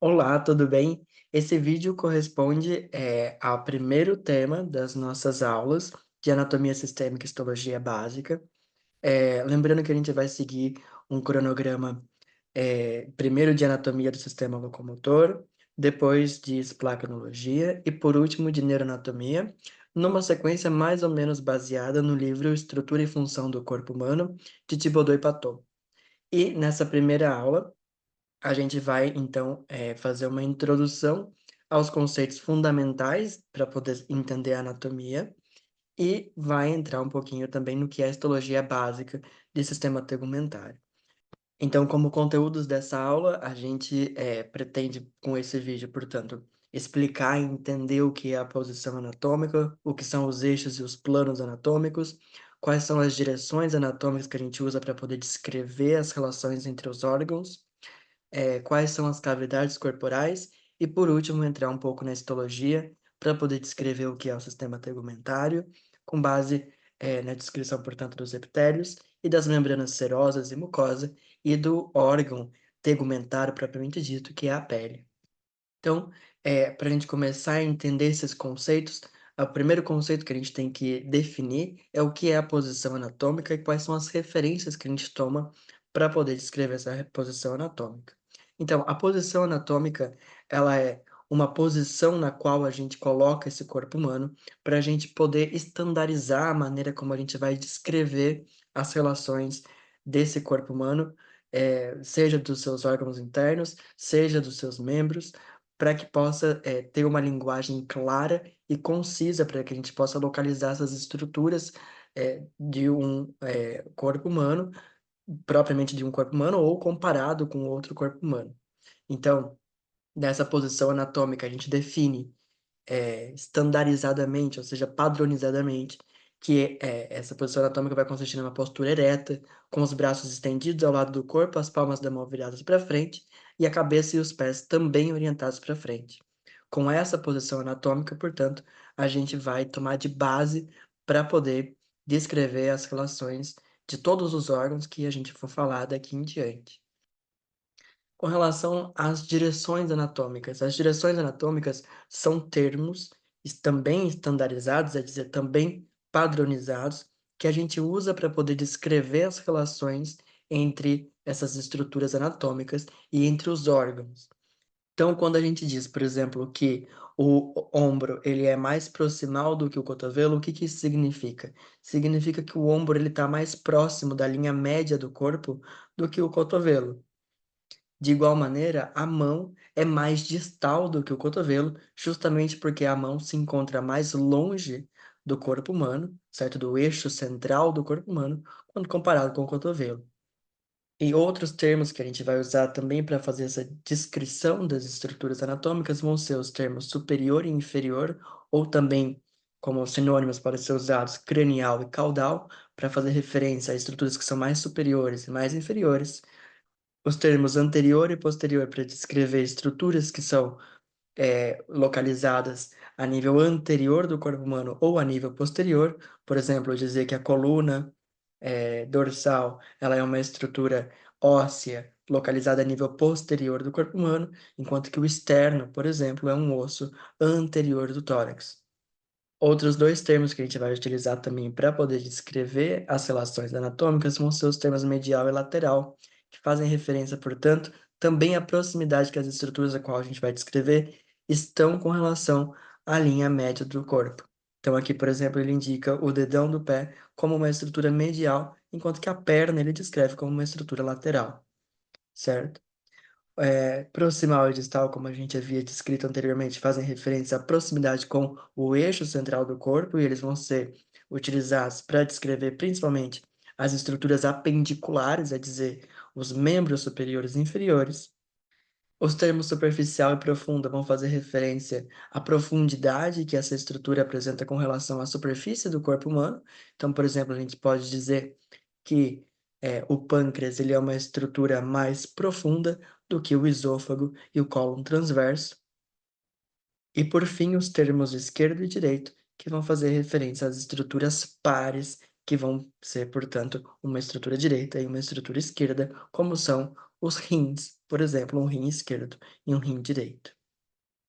Olá, tudo bem? Esse vídeo corresponde ao primeiro tema das nossas aulas de Anatomia Sistêmica e Histologia Básica. Lembrando que a gente vai seguir um cronograma, primeiro de Anatomia do Sistema Locomotor, depois de Esplaquenologia e, por último, de Neuroanatomia, numa sequência mais ou menos baseada no livro Estrutura e Função do Corpo Humano, de Thibodeau e Paton. E nessa primeira aula, a gente vai, então, fazer uma introdução aos conceitos fundamentais para poder entender a anatomia e vai entrar um pouquinho também no que é a histologia básica de sistema tegumentário. Então, como conteúdos dessa aula, a gente pretende, com esse vídeo, portanto, explicar e entender o que é a posição anatômica, o que são os eixos e os planos anatômicos, quais são as direções anatômicas que a gente usa para poder descrever as relações entre os órgãos, quais são as cavidades corporais e, por último, entrar um pouco na histologia para poder descrever o que é o sistema tegumentário, com base na descrição, portanto, dos epitélios e das membranas serosas e mucosa e do órgão tegumentário propriamente dito, que é a pele. Então, para a gente começar a entender esses conceitos, o primeiro conceito que a gente tem que definir é o que é a posição anatômica e quais são as referências que a gente toma para poder descrever essa posição anatômica. Então, a posição anatômica, ela é uma posição na qual a gente coloca esse corpo humano para a gente poder estandarizar a maneira como a gente vai descrever as relações desse corpo humano, seja dos seus órgãos internos, seja dos seus membros, para que possa ter uma linguagem clara e concisa, para que a gente possa localizar essas estruturas de um corpo humano, propriamente de um corpo humano, ou comparado com outro corpo humano. Então, nessa posição anatômica, a gente define estandarizadamente, ou seja, padronizadamente, que essa posição anatômica vai consistir numa postura ereta, com os braços estendidos ao lado do corpo, as palmas da mão viradas para frente e a cabeça e os pés também orientados para frente. Com essa posição anatômica, portanto, a gente vai tomar de base para poder descrever as relações de todos os órgãos que a gente for falar daqui em diante. Com relação às direções anatômicas. As direções anatômicas são termos também estandarizados, é dizer, também padronizados, que a gente usa para poder descrever as relações entre essas estruturas anatômicas e entre os órgãos. Então, quando a gente diz, por exemplo, que o ombro ele é mais proximal do que o cotovelo, o que que isso significa? Significa que o ombro ele está mais próximo da linha média do corpo do que o cotovelo. De igual maneira, a mão é mais distal do que o cotovelo, justamente porque a mão se encontra mais longe do corpo humano, certo? Do eixo central do corpo humano, quando comparado com o cotovelo. E outros termos que a gente vai usar também para fazer essa descrição das estruturas anatômicas vão ser os termos superior e inferior, ou também, como sinônimos podem ser usados cranial e caudal, para fazer referência a estruturas que são mais superiores e mais inferiores, os termos anterior e posterior para descrever estruturas que são localizadas a nível anterior do corpo humano ou a nível posterior. Por exemplo, dizer que a coluna dorsal ela é uma estrutura óssea localizada a nível posterior do corpo humano, enquanto que o externo, por exemplo, é um osso anterior do tórax. Outros dois termos que a gente vai utilizar também para poder descrever as relações anatômicas vão ser os termos medial e lateral, que fazem referência, portanto, também à proximidade que as estruturas a qual a gente vai descrever estão com relação à linha média do corpo. Então, aqui, por exemplo, ele indica o dedão do pé como uma estrutura medial, enquanto que a perna ele descreve como uma estrutura lateral, certo? Proximal e distal, como a gente havia descrito anteriormente, fazem referência à proximidade com o eixo central do corpo e eles vão ser utilizados para descrever principalmente as estruturas apendiculares, é dizer, os membros superiores e inferiores. Os termos superficial e profunda vão fazer referência à profundidade que essa estrutura apresenta com relação à superfície do corpo humano. Então, por exemplo, a gente pode dizer que o pâncreas ele é uma estrutura mais profunda do que o esôfago e o cólon transverso. E, por fim, os termos esquerdo e direito, que vão fazer referência às estruturas pares, que vão ser, portanto, uma estrutura direita e uma estrutura esquerda, como são os rins, por exemplo, um rim esquerdo e um rim direito.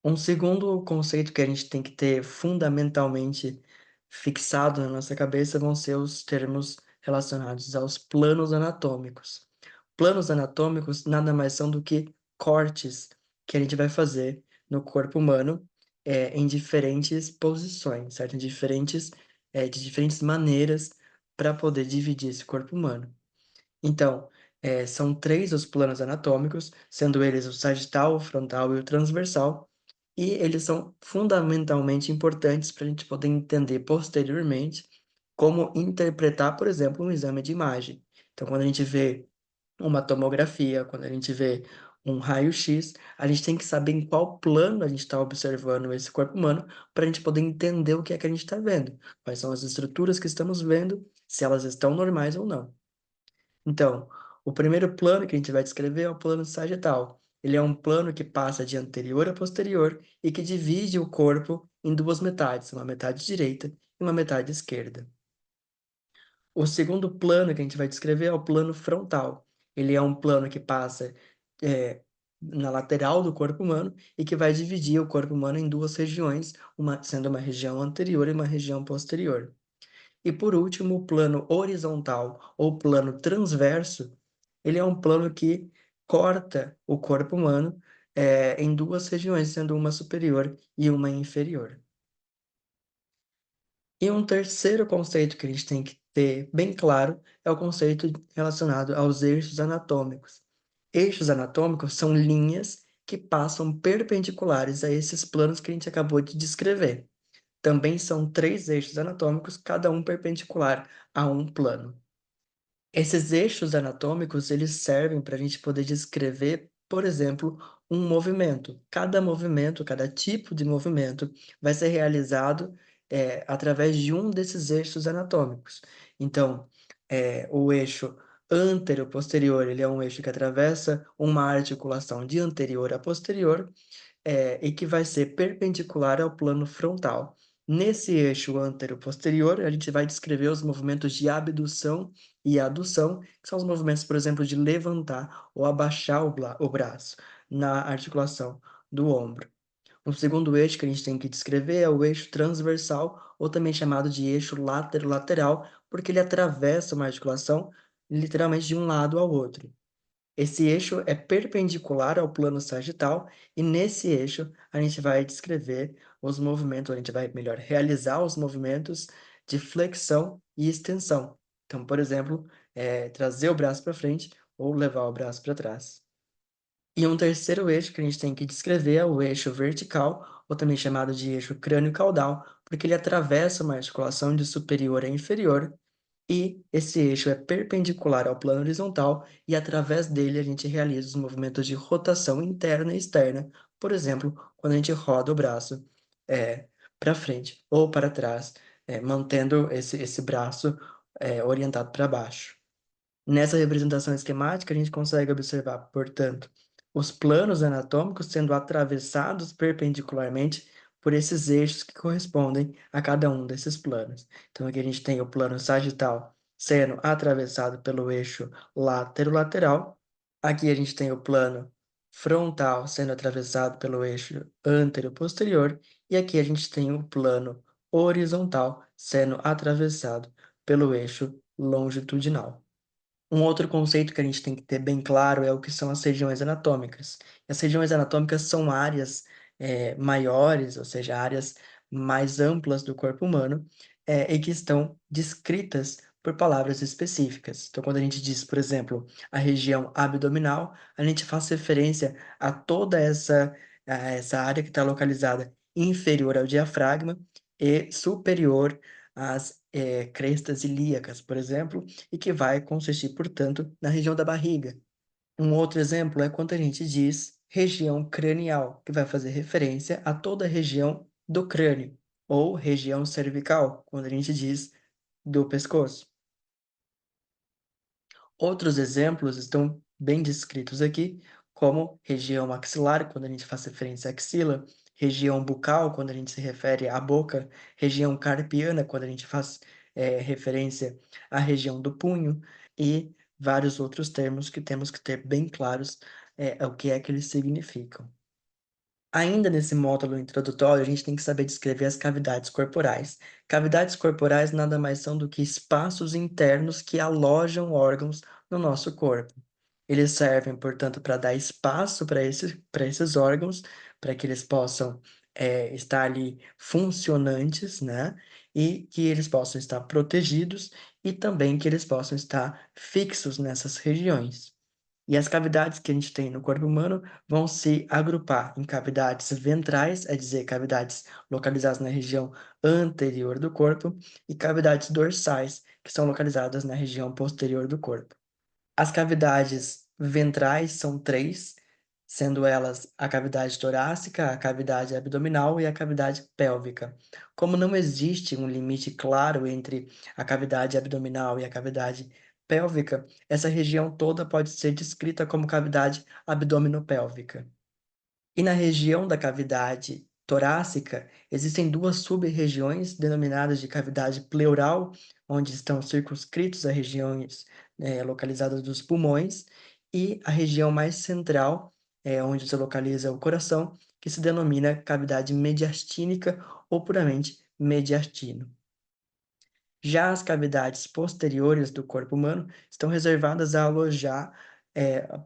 Um segundo conceito que a gente tem que ter fundamentalmente fixado na nossa cabeça vão ser os termos relacionados aos planos anatômicos. Planos anatômicos nada mais são do que cortes que a gente vai fazer no corpo humano, em diferentes posições, certo? De diferentes maneiras para poder dividir esse corpo humano. Então, são três os planos anatômicos, sendo eles o sagital, o frontal e o transversal, e eles são fundamentalmente importantes para a gente poder entender posteriormente como interpretar, por exemplo, um exame de imagem. Então, quando a gente vê uma tomografia, quando a gente vê um raio-x, a gente tem que saber em qual plano a gente está observando esse corpo humano para a gente poder entender o que é que a gente está vendo, quais são as estruturas que estamos vendo, se elas estão normais ou não. Então, o primeiro plano que a gente vai descrever é o plano sagital. Ele é um plano que passa de anterior a posterior e que divide o corpo em duas metades, uma metade direita e uma metade esquerda. O segundo plano que a gente vai descrever é o plano frontal. Ele é um plano que passa na lateral do corpo humano e que vai dividir o corpo humano em duas regiões, sendo uma região anterior e uma região posterior. E por último, o plano horizontal ou plano transverso, ele é um plano que corta o corpo humano em duas regiões, sendo uma superior e uma inferior. E um terceiro conceito que a gente tem que ter bem claro é o conceito relacionado aos eixos anatômicos. Eixos anatômicos são linhas que passam perpendiculares a esses planos que a gente acabou de descrever. Também são três eixos anatômicos, cada um perpendicular a um plano. Esses eixos anatômicos, eles servem para a gente poder descrever, por exemplo, um movimento. Cada movimento, cada tipo de movimento vai ser realizado através de um desses eixos anatômicos. Então, o eixo antero-posterior, ele é um eixo que atravessa uma articulação de anterior a posterior, e que vai ser perpendicular ao plano frontal. Nesse eixo antero-posterior, a gente vai descrever os movimentos de abdução e adução, que são os movimentos, por exemplo, de levantar ou abaixar o braço na articulação do ombro. O segundo eixo que a gente tem que descrever é o eixo transversal, ou também chamado de eixo látero-lateral, porque ele atravessa uma articulação literalmente de um lado ao outro. Esse eixo é perpendicular ao plano sagital e nesse eixo a gente vai descrever os movimentos, a gente vai, melhor, realizar os movimentos de flexão e extensão. Então, por exemplo, trazer o braço para frente ou levar o braço para trás. E um terceiro eixo que a gente tem que descrever é o eixo vertical, ou também chamado de eixo crânio-caudal, porque ele atravessa uma articulação de superior a inferior e esse eixo é perpendicular ao plano horizontal e através dele a gente realiza os movimentos de rotação interna e externa, por exemplo, quando a gente roda o braço para frente ou para trás, mantendo esse braço orientado para baixo. Nessa representação esquemática, a gente consegue observar, portanto, os planos anatômicos sendo atravessados perpendicularmente por esses eixos que correspondem a cada um desses planos. Então, aqui a gente tem o plano sagital sendo atravessado pelo eixo látero-lateral. Aqui a gente tem o plano frontal sendo atravessado pelo eixo antero-posterior. E aqui a gente tem o plano horizontal sendo atravessado pelo eixo longitudinal. Um outro conceito que a gente tem que ter bem claro é o que são as regiões anatômicas. As regiões anatômicas são áreas maiores, ou seja, áreas mais amplas do corpo humano, e que estão descritas por palavras específicas. Então, quando a gente diz, por exemplo, a região abdominal, a gente faz referência a toda essa área que está localizada inferior ao diafragma e superior às crestas ilíacas, por exemplo, e que vai consistir, portanto, na região da barriga. Um outro exemplo é quando a gente diz região cranial, que vai fazer referência a toda a região do crânio, ou região cervical, quando a gente diz do pescoço. Outros exemplos estão bem descritos aqui, como região maxilar, quando a gente faz referência à axila, região bucal, quando a gente se refere à boca, região carpiana, quando a gente faz referência à região do punho, e vários outros termos que temos que ter bem claros, o que é que eles significam. Ainda nesse módulo introdutório, a gente tem que saber descrever as cavidades corporais. Cavidades corporais nada mais são do que espaços internos que alojam órgãos no nosso corpo. Eles servem, portanto, para dar espaço para esses órgãos, para que eles possam estar ali funcionantes, né? E que eles possam estar protegidos e também que eles possam estar fixos nessas regiões. E as cavidades que a gente tem no corpo humano vão se agrupar em cavidades ventrais, é dizer, cavidades localizadas na região anterior do corpo, e cavidades dorsais, que são localizadas na região posterior do corpo. As cavidades ventrais são três, sendo elas a cavidade torácica, a cavidade abdominal e a cavidade pélvica. Como não existe um limite claro entre a cavidade abdominal e a cavidade pélvica, essa região toda pode ser descrita como cavidade abdominopélvica. E na região da cavidade torácica, existem duas sub-regiões denominadas de cavidade pleural, onde estão circunscritos as regiões localizadas dos pulmões, e a região mais central, onde se localiza o coração, que se denomina cavidade mediastínica ou puramente mediastino. Já as cavidades posteriores do corpo humano estão reservadas a alojar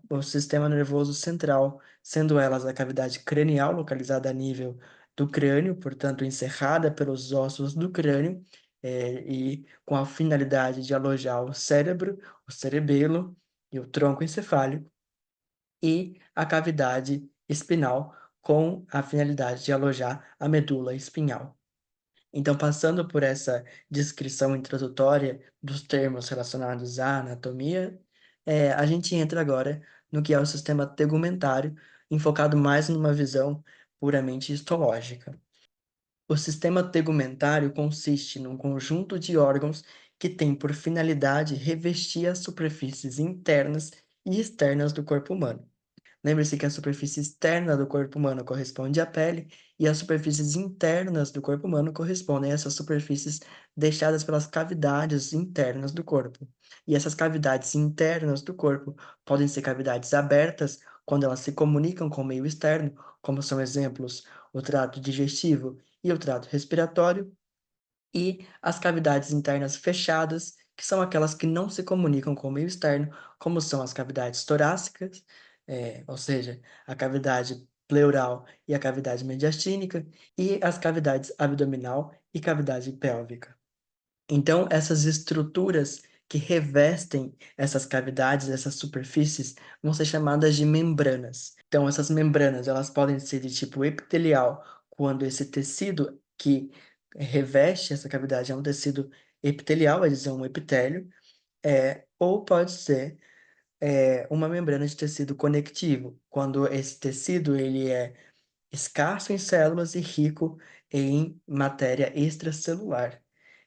o sistema nervoso central, sendo elas a cavidade cranial, localizada a nível do crânio, portanto, encerrada pelos ossos do crânio, e com a finalidade de alojar o cérebro, o cerebelo e o tronco encefálico, e a cavidade espinal, com a finalidade de alojar a medula espinhal. Então, passando por essa descrição introdutória dos termos relacionados à anatomia, a gente entra agora no que é o sistema tegumentário, enfocado mais numa visão puramente histológica. O sistema tegumentário consiste num conjunto de órgãos que tem por finalidade revestir as superfícies internas e externas do corpo humano. Lembre-se que a superfície externa do corpo humano corresponde à pele e as superfícies internas do corpo humano correspondem a essas superfícies deixadas pelas cavidades internas do corpo. E essas cavidades internas do corpo podem ser cavidades abertas quando elas se comunicam com o meio externo, como são exemplos o trato digestivo e o trato respiratório, e as cavidades internas fechadas, que são aquelas que não se comunicam com o meio externo, como são as cavidades torácicas, ou seja, a cavidade pleural e a cavidade mediastínica, e as cavidades abdominal e cavidade pélvica. Então, essas estruturas que revestem essas cavidades, essas superfícies, vão ser chamadas de membranas. Então, essas membranas, elas podem ser de tipo epitelial, quando esse tecido que reveste essa cavidade é um tecido epitelial, é dizer, um epitélio, ou pode ser uma membrana de tecido conectivo, quando esse tecido ele é escasso em células e rico em matéria extracelular.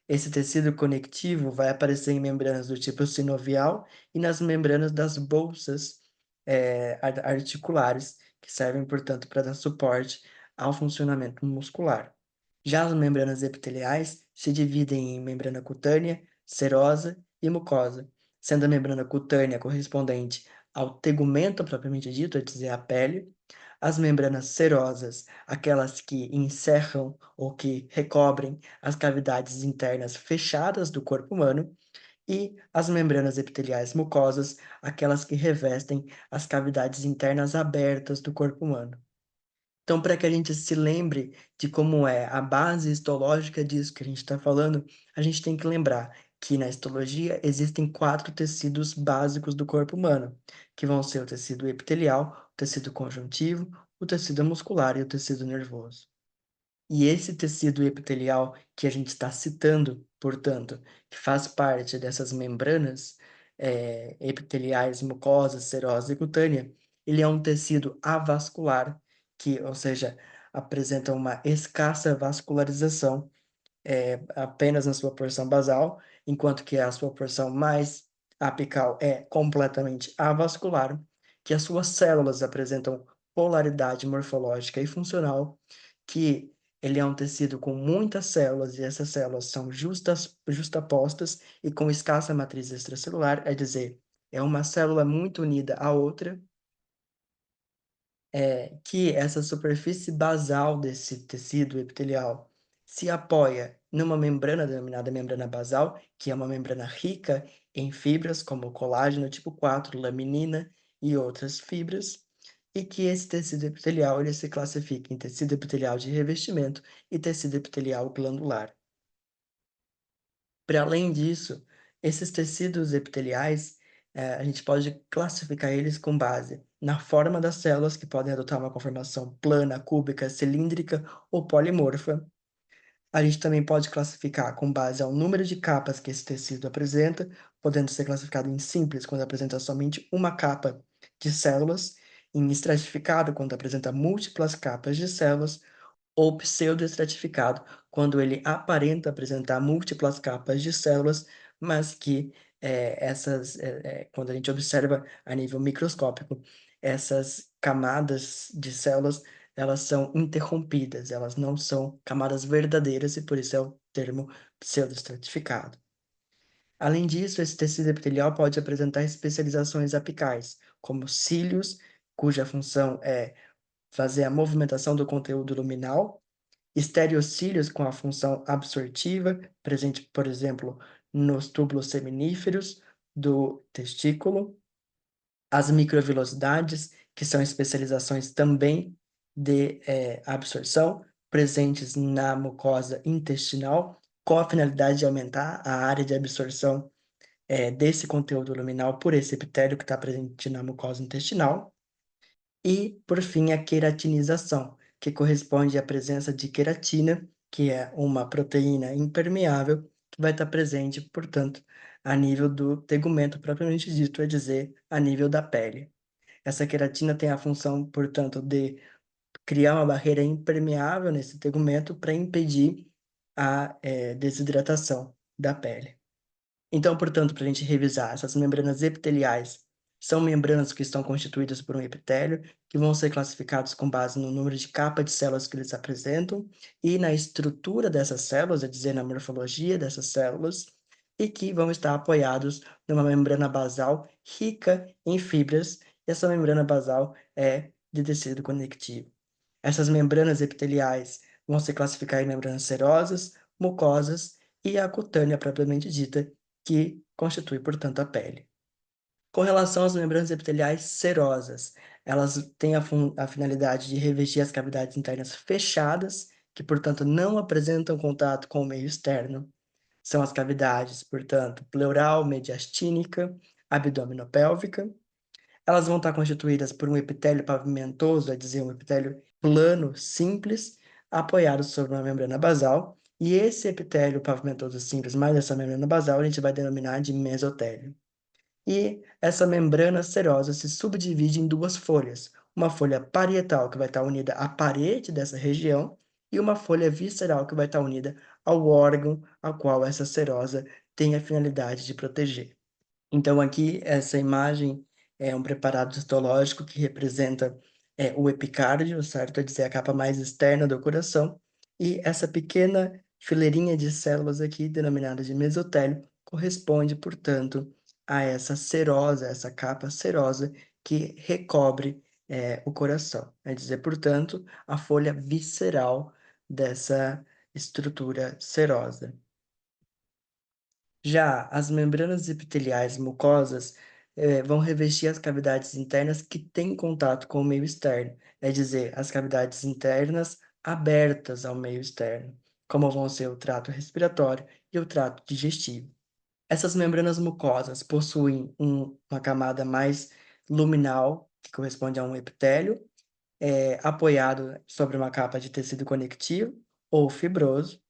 Esse tecido conectivo vai aparecer em membranas do tipo sinovial e nas membranas das bolsas articulares, que servem, portanto, para dar suporte ao funcionamento muscular. Já as membranas epiteliais se dividem em membrana cutânea, serosa e mucosa, sendo a membrana cutânea correspondente ao tegumento propriamente dito, é dizer, a pele, as membranas serosas, aquelas que encerram ou que recobrem as cavidades internas fechadas do corpo humano, e as membranas epiteliais mucosas, aquelas que revestem as cavidades internas abertas do corpo humano. Então, para que a gente se lembre de como é a base histológica disso que a gente está falando, a gente tem que lembrar que na histologia existem quatro tecidos básicos do corpo humano, que vão ser o tecido epitelial, o tecido conjuntivo, o tecido muscular e o tecido nervoso. E esse tecido epitelial que a gente está citando, portanto, que faz parte dessas membranas epiteliais, mucosas, serosa e cutânea, ele é um tecido avascular, que, ou seja, apresenta uma escassa vascularização apenas na sua porção basal, enquanto que a sua porção mais apical é completamente avascular, que as suas células apresentam polaridade morfológica e funcional, que ele é um tecido com muitas células e essas células são justapostas e com escassa matriz extracelular, é dizer, é uma célula muito unida à outra, que essa superfície basal desse tecido epitelial se apoia numa membrana denominada membrana basal, que é uma membrana rica em fibras, como o colágeno tipo 4, laminina e outras fibras, e que esse tecido epitelial ele se classifica em tecido epitelial de revestimento e tecido epitelial glandular. Para além disso, esses tecidos epiteliais, a gente pode classificar eles com base na forma das células, que podem adotar uma conformação plana, cúbica, cilíndrica ou polimorfa. A gente também pode classificar com base ao número de capas que esse tecido apresenta, podendo ser classificado em simples, quando apresenta somente uma capa de células, em estratificado, quando apresenta múltiplas capas de células, ou pseudoestratificado, quando ele aparenta apresentar múltiplas capas de células, mas que quando a gente observa a nível microscópico, essas camadas de células, elas são interrompidas, elas não são camadas verdadeiras e por isso é o termo pseudoestratificado. Além disso, esse tecido epitelial pode apresentar especializações apicais, como cílios, cuja função é fazer a movimentação do conteúdo luminal, estereocílios com a função absortiva, presente, por exemplo, nos túbulos seminíferos do testículo, as microvilosidades, que são especializações também de absorção, presentes na mucosa intestinal, com a finalidade de aumentar a área de absorção desse conteúdo luminal por esse epitélio que está presente na mucosa intestinal. E, por fim, a queratinização, que corresponde à presença de queratina, que é uma proteína impermeável, que vai estar presente, portanto, a nível do tegumento propriamente dito, é dizer, a nível da pele. Essa queratina tem a função, portanto, de criar uma barreira impermeável nesse tegumento para impedir a desidratação da pele. Então, portanto, para a gente revisar, essas membranas epiteliais são membranas que estão constituídas por um epitélio, que vão ser classificados com base no número de capa de células que eles apresentam e na estrutura dessas células, é dizer, na morfologia dessas células, e que vão estar apoiados numa membrana basal rica em fibras, e essa membrana basal é de tecido conectivo. Essas membranas epiteliais vão se classificar em membranas serosas, mucosas e a cutânea propriamente dita, que constitui, portanto, a pele. Com relação às membranas epiteliais serosas, elas têm a finalidade de revestir as cavidades internas fechadas, que, portanto, não apresentam contato com o meio externo. São as cavidades, portanto, pleural, mediastínica, abdominopélvica. Elas vão estar constituídas por um epitélio pavimentoso, é dizer, um epitélio plano, simples, apoiado sobre uma membrana basal. E esse epitélio pavimentoso simples, mais essa membrana basal, a gente vai denominar de mesotélio. E essa membrana serosa se subdivide em duas folhas. Uma folha parietal, que vai estar unida à parede dessa região, e uma folha visceral, que vai estar unida ao órgão a qual essa serosa tem a finalidade de proteger. Então, aqui, essa imagem é um preparado histológico que representa o epicárdio, certo? É dizer, a capa mais externa do coração. E essa pequena fileirinha de células aqui, denominada de mesotélio, corresponde, portanto, a essa serosa, essa capa serosa que recobre o coração. É dizer, portanto, a folha visceral dessa estrutura serosa. Já as membranas epiteliais mucosas vão revestir as cavidades internas que têm contato com o meio externo, é dizer, as cavidades internas abertas ao meio externo, como vão ser o trato respiratório e o trato digestivo. Essas membranas mucosas possuem uma camada mais luminal, que corresponde a um epitélio, apoiado sobre uma capa de tecido conectivo ou fibroso,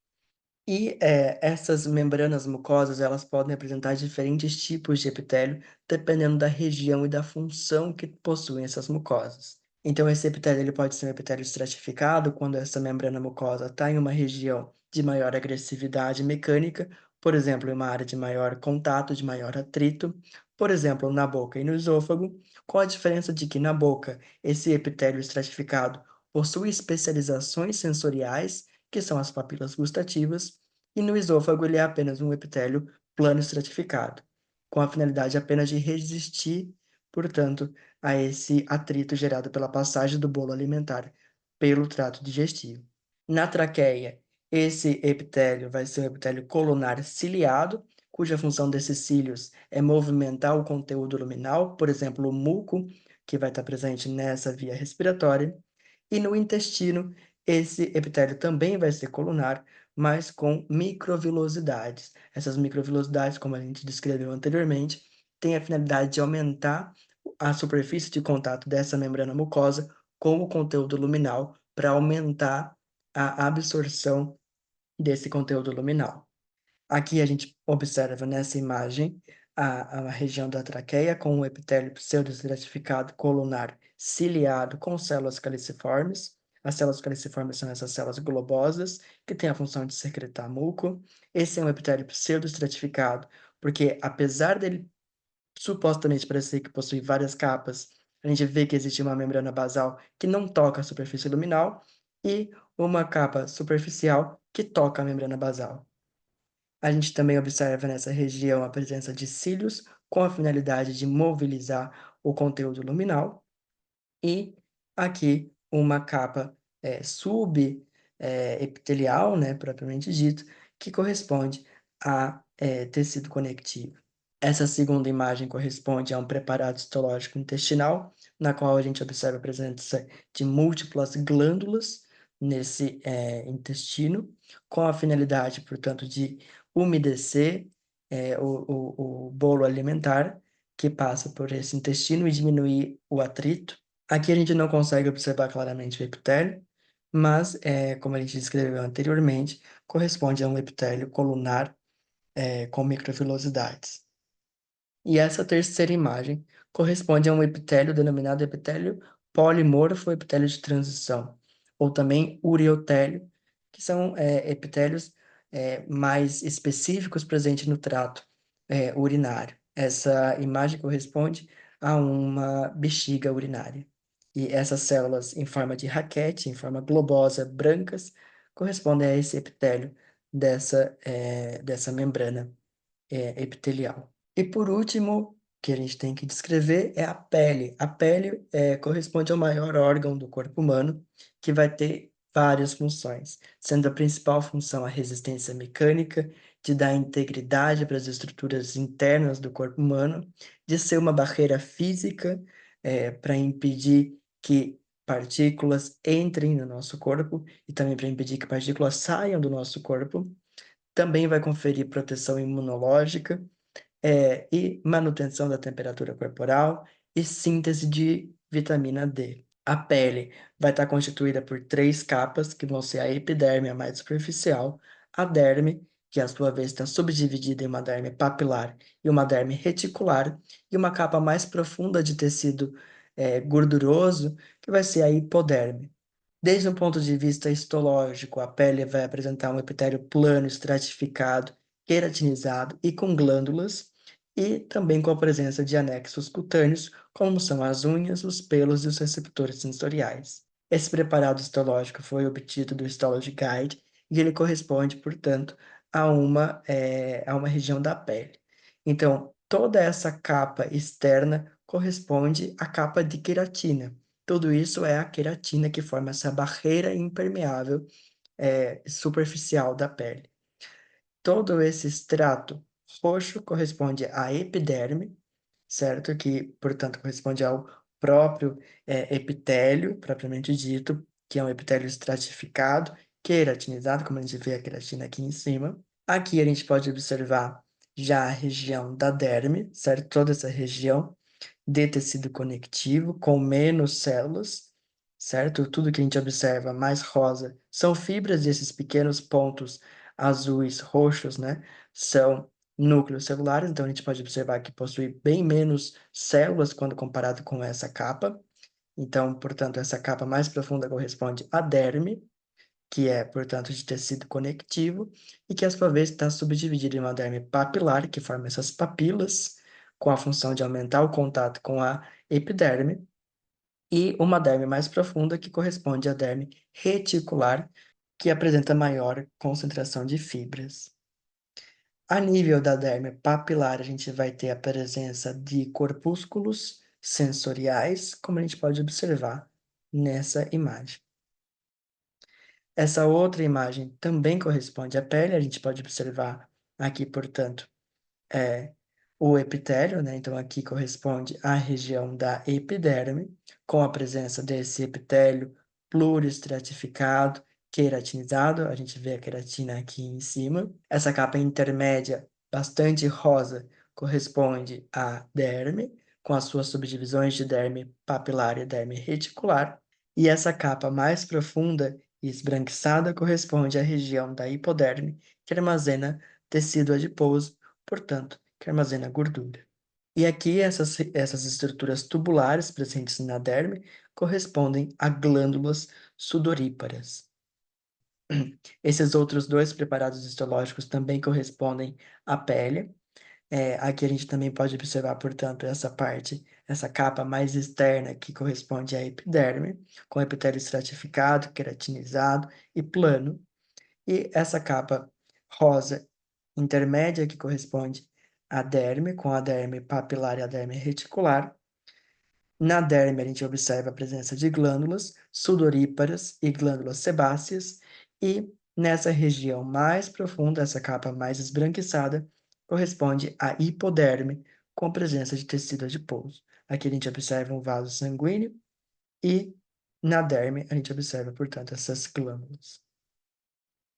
e essas membranas mucosas, elas podem apresentar diferentes tipos de epitélio, dependendo da região e da função que possuem essas mucosas. Então, esse epitélio ele pode ser um epitélio estratificado, quando essa membrana mucosa está em uma região de maior agressividade mecânica, por exemplo, em uma área de maior contato, de maior atrito, por exemplo, na boca e no esôfago, com a diferença de que na boca, esse epitélio estratificado possui especializações sensoriais, que são as papilas gustativas, e no esôfago ele é apenas um epitélio plano estratificado. com a finalidade apenas de resistir, portanto, a esse atrito gerado pela passagem do bolo alimentar pelo trato digestivo. Na traqueia, esse epitélio vai ser o epitélio colunar ciliado, cuja função desses cílios é movimentar o conteúdo luminal, por exemplo, o muco, que vai estar presente nessa via respiratória. E no intestino, esse epitélio também vai ser colunar, mas com microvilosidades. Essas microvilosidades, como a gente descreveu anteriormente, têm a finalidade de aumentar a superfície de contato dessa membrana mucosa com o conteúdo luminal para aumentar a absorção desse conteúdo luminal. Aqui a gente observa nessa imagem a região da traqueia com o epitélio pseudoestratificado colunar ciliado com células caliciformes. As células caliciformes são essas células globosas que têm a função de secretar muco. Esse é um epitélio pseudoestratificado porque, apesar dele supostamente parecer que possui várias capas, a gente vê que existe uma membrana basal que não toca a superfície luminal e uma capa superficial que toca a membrana basal. A gente também observa nessa região a presença de cílios com a finalidade de mobilizar o conteúdo luminal e aqui uma capa subepitelial, né, propriamente dito, que corresponde a tecido conectivo. Essa segunda imagem corresponde a um preparado histológico intestinal, na qual a gente observa a presença de múltiplas glândulas nesse intestino, com a finalidade, portanto, de umedecer o bolo alimentar que passa por esse intestino e diminuir o atrito. Aqui a gente não consegue observar claramente o epitélio, mas, como a gente descreveu anteriormente, corresponde a um epitélio colunar com microvilosidades. E essa terceira imagem corresponde a um epitélio denominado epitélio polimorfo epitélio de transição, ou também ureotélio, que são epitélios mais específicos presentes no trato urinário. Essa imagem corresponde a uma bexiga urinária. E essas células em forma de raquete, em forma globosa, brancas, correspondem a esse epitélio dessa membrana epitelial. E por último, que a gente tem que descrever é a pele. A pele corresponde ao maior órgão do corpo humano, que vai ter várias funções, sendo a principal função a resistência mecânica, de dar integridade para as estruturas internas do corpo humano, de ser uma barreira física para impedir que partículas entrem no nosso corpo e também para impedir que partículas saiam do nosso corpo. Também vai conferir proteção imunológica e manutenção da temperatura corporal e síntese de vitamina D. A pele vai estar constituída por três capas, que vão ser a epiderme, a mais superficial, a derme, que a sua vez está subdividida em uma derme papilar e uma derme reticular, e uma capa mais profunda de tecido gorduroso, que vai ser a hipoderme. Desde um ponto de vista histológico, a pele vai apresentar um epitélio plano, estratificado, queratinizado e com glândulas, e também com a presença de anexos cutâneos, como são as unhas, os pelos e os receptores sensoriais. Esse preparado histológico foi obtido do Histology Guide e ele corresponde, portanto, a uma região da pele. Então, toda essa capa externa corresponde à capa de queratina. Tudo isso é a queratina que forma essa barreira impermeável superficial da pele. Todo esse extrato roxo corresponde à epiderme, certo? Que, portanto, corresponde ao próprio epitélio, propriamente dito, que é um epitélio estratificado, queratinizado, como a gente vê a queratina aqui em cima. Aqui a gente pode observar já a região da derme, certo? Toda essa região de tecido conectivo com menos células, certo? Tudo que a gente observa mais rosa são fibras e esses pequenos pontos azuis, roxos, né? São núcleos celulares, então a gente pode observar que possui bem menos células quando comparado com essa capa. Então, portanto, essa capa mais profunda corresponde à derme, que é, portanto, de tecido conectivo, e que, à sua vez, está subdividida em uma derme papilar, que forma essas papilas, com a função de aumentar o contato com a epiderme, e uma derme mais profunda, que corresponde à derme reticular, que apresenta maior concentração de fibras. A nível da derme papilar, a gente vai ter a presença de corpúsculos sensoriais, como a gente pode observar nessa imagem. Essa outra imagem também corresponde à pele, a gente pode observar aqui, portanto, o epitélio, né? Então, aqui corresponde à região da epiderme, com a presença desse epitélio pluristratificado, queratinizado, a gente vê a queratina aqui em cima. Essa capa intermédia, bastante rosa, corresponde à derme, com as suas subdivisões de derme papilar e derme reticular. E essa capa mais profunda e esbranquiçada corresponde à região da hipoderme, que armazena tecido adiposo, portanto, que armazena gordura. E aqui essas estruturas tubulares presentes na derme correspondem a glândulas sudoríparas. Esses outros dois preparados histológicos também correspondem à pele. Aqui a gente também pode observar, portanto, essa capa mais externa que corresponde à epiderme, com epitélio estratificado, queratinizado e plano. E essa capa rosa intermédia, que corresponde à derme, com a derme papilar e a derme reticular. Na derme, a gente observa a presença de glândulas sudoríparas e glândulas sebáceas, e nessa região mais profunda, essa capa mais esbranquiçada, corresponde à hipoderme, com a presença de tecido adiposo. Aqui a gente observa um vaso sanguíneo e na derme a gente observa, portanto, essas glândulas.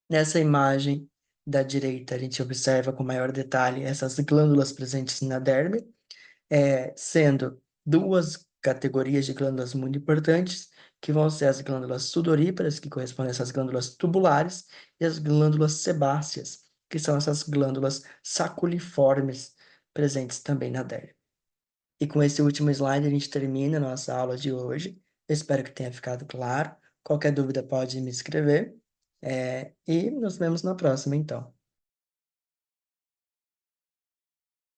Nessa imagem da direita, a gente observa com maior detalhe essas glândulas presentes na derme, sendo duas categorias de glândulas muito importantes, que vão ser as glândulas sudoríparas, que correspondem a essas glândulas tubulares, e as glândulas sebáceas, que são essas glândulas saculiformes presentes também na derme. E com esse último slide, a gente termina a nossa aula de hoje. Eu espero que tenha ficado claro. Qualquer dúvida pode me escrever. E nos vemos na próxima, então.